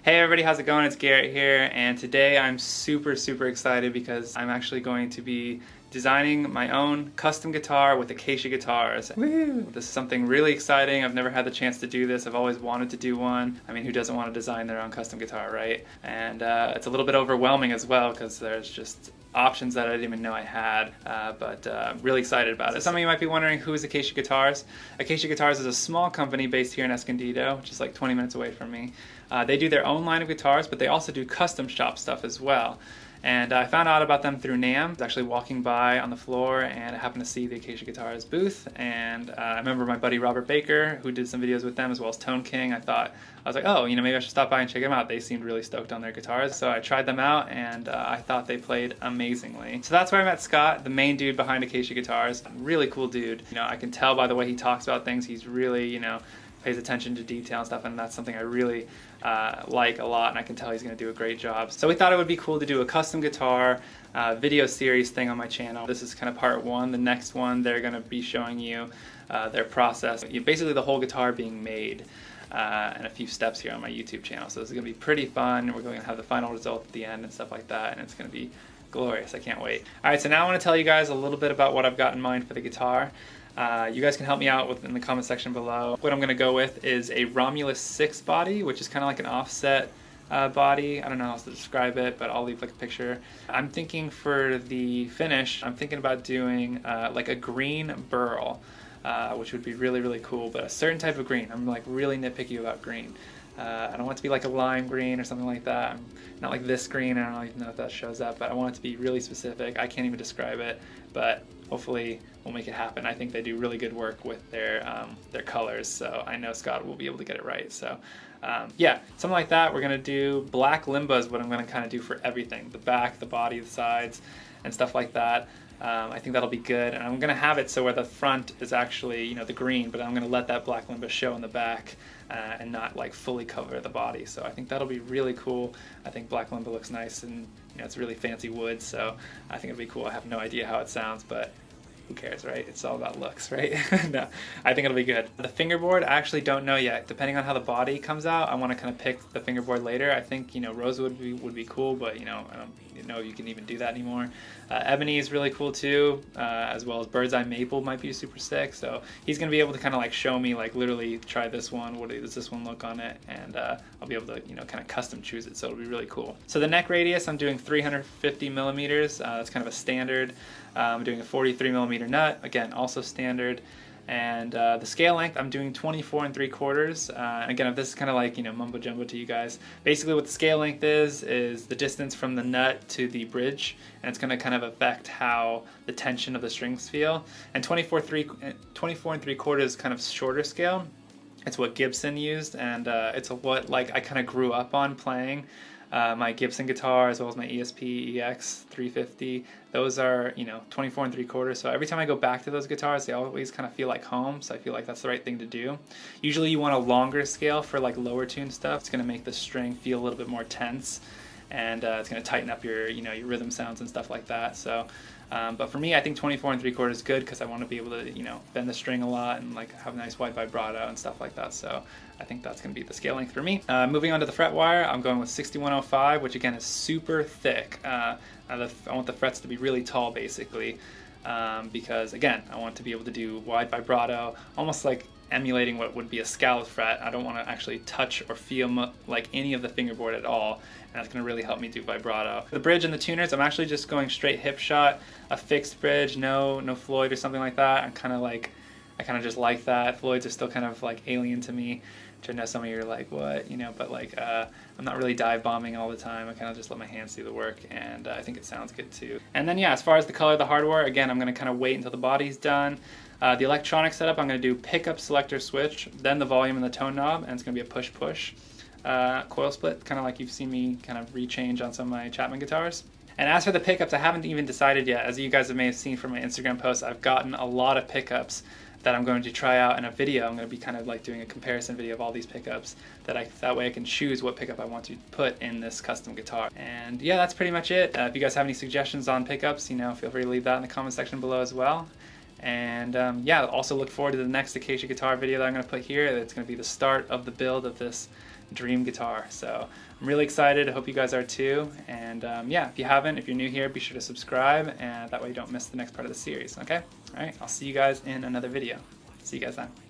Hey everybody, how's it going? It's Garrett here, and today I'm super excited because I'm actually going to be designing my own custom guitar with Acacia Guitars. Woo! This is something really exciting. I've never had the chance to do this. I've always wanted to do one. I mean, who doesn't want to design their own custom guitar, right? And it's a little bit overwhelming as well because there's just options that I didn't even know I had, but really excited about it. Some of you might be wondering, who is Acacia Guitars? Acacia Guitars is a small company based here in Escondido, which is like 20 minutes away from me. They do their own line of guitars, but they also do custom shop stuff as well. And I found out about them through NAMM. I was actually walking by on the floor and I happened to see the Acacia Guitars booth, and I remember my buddy Robert Baker, who did some videos with them, as well as Tone King. I was like, oh, maybe I should stop by and check them out. They seemed really stoked on their guitars. So I tried them out and I thought they played amazingly. So that's where I met Scott, the main dude behind Acacia Guitars. Really cool dude. I can tell by the way he talks about things, he's really, pays attention to detail and stuff, and that's something I really like a lot, and I can tell he's going to do a great job. So we thought it would be cool to do a custom guitar video series thing on my channel. This is kind of part one. The next one, they're going to be showing you their process. Basically the whole guitar being made, and a few steps here on my YouTube channel. So this is going to be pretty fun. We're going to have the final result at the end and stuff like that, and it's going to be glorious. I can't wait. Alright, so now I want to tell you guys a little bit about what I've got in mind for the guitar. You guys can help me out in the comment section below. What I'm going to go with is a Romulus 6 body, which is kind of like an offset body. I don't know how else to describe it, but I'll leave like a picture. I'm thinking for the finish, I'm thinking about doing like a green burl, which would be really cool, but a certain type of green. I'm like really nitpicky about green. I don't want it to be like a lime green or something like that. Not like this green. I don't even know if that shows up, but I want it to be really specific. I can't even describe it, but hopefully we'll make it happen. I think they do really good work with their colors, so I know Scott will be able to get it right. So yeah, something like that. We're gonna do black limbo is what I'm gonna kind of do for everything: the back, the body, the sides, and stuff like that. I think that'll be good, and I'm going to have it so where the front is actually, the green, but I'm going to let that black limbo show in the back and not like fully cover the body. So I think that'll be really cool. I think black limbo looks nice, and it's really fancy wood, so I think it'll be cool. I have no idea how it sounds, but who cares, right? It's all about looks, right? No, I think it'll be good. The fingerboard, I actually don't know yet. Depending on how the body comes out, I want to kind of pick the fingerboard later. I think, rosewood would be cool, but, I don't know if you can even do that anymore. Ebony is really cool too, as well as bird's eye maple might be super sick. So he's going to be able to kind of like show me, like literally try this one, what does this one look on it, and I'll be able to, kind of custom choose it, so it'll be really cool. So the neck radius, I'm doing 350 millimeters. That's kind of a standard. I'm doing a 43 millimeter nut, again, also standard. And the scale length, I'm doing 24 3/4. Again, if this is kind of like, mumbo jumbo to you guys, basically what the scale length is the distance from the nut to the bridge, and it's going to kind of affect how the tension of the strings feel. And 24 3/4 is kind of shorter scale. It's what Gibson used, and it's what like I kind of grew up on playing. My Gibson guitar, as well as my ESP EX 350, those are 24 3/4. So every time I go back to those guitars, they always kind of feel like home. So I feel like that's the right thing to do. Usually you want a longer scale for like lower tune stuff. It's going to make the string feel a little bit more tense, and it's going to tighten up your your rhythm sounds and stuff like that. So but for me, I think 24 3/4 is good because I want to be able to bend the string a lot and like have a nice wide vibrato and stuff like that. So I think that's going to be the scale length for me. Moving on to the fret wire, I'm going with 6105, which again is super thick. I want the frets to be really tall basically, because again, I want to be able to do wide vibrato, almost like emulating what would be a scalloped fret. I don't want to actually touch or feel like any of the fingerboard at all, and that's going to really help me do vibrato. The bridge and the tuners, I'm actually just going straight hip shot, a fixed bridge, no Floyd or something like that. I kind of just like that. Floyds are still kind of like alien to me, which I know some of you are like, what, but like I'm not really dive bombing all the time. I kind of just let my hands do the work, and I think it sounds good too. And then yeah, as far as the color of the hardware, again, I'm going to kind of wait until the body's done. The electronic setup, I'm going to do pickup, selector, switch, then the volume and the tone knob, and it's going to be a push-push coil split, kind of like you've seen me kind of rechange on some of my Chapman guitars. And as for the pickups, I haven't even decided yet. As you guys may have seen from my Instagram posts, I've gotten a lot of pickups that I'm going to try out in a video. I'm going to be kind of like doing a comparison video of all these pickups, that way I can choose what pickup I want to put in this custom guitar. And yeah, that's pretty much it. If you guys have any suggestions on pickups, feel free to leave that in the comment section below as well. And yeah, also look forward to the next Acacia guitar video that I'm going to put here. It's going to be the start of the build of this dream guitar. So I'm really excited. I hope you guys are too. And yeah, if you're new here, be sure to subscribe, and that way you don't miss the next part of the series. Okay? All right, I'll see you guys in another video. See you guys then.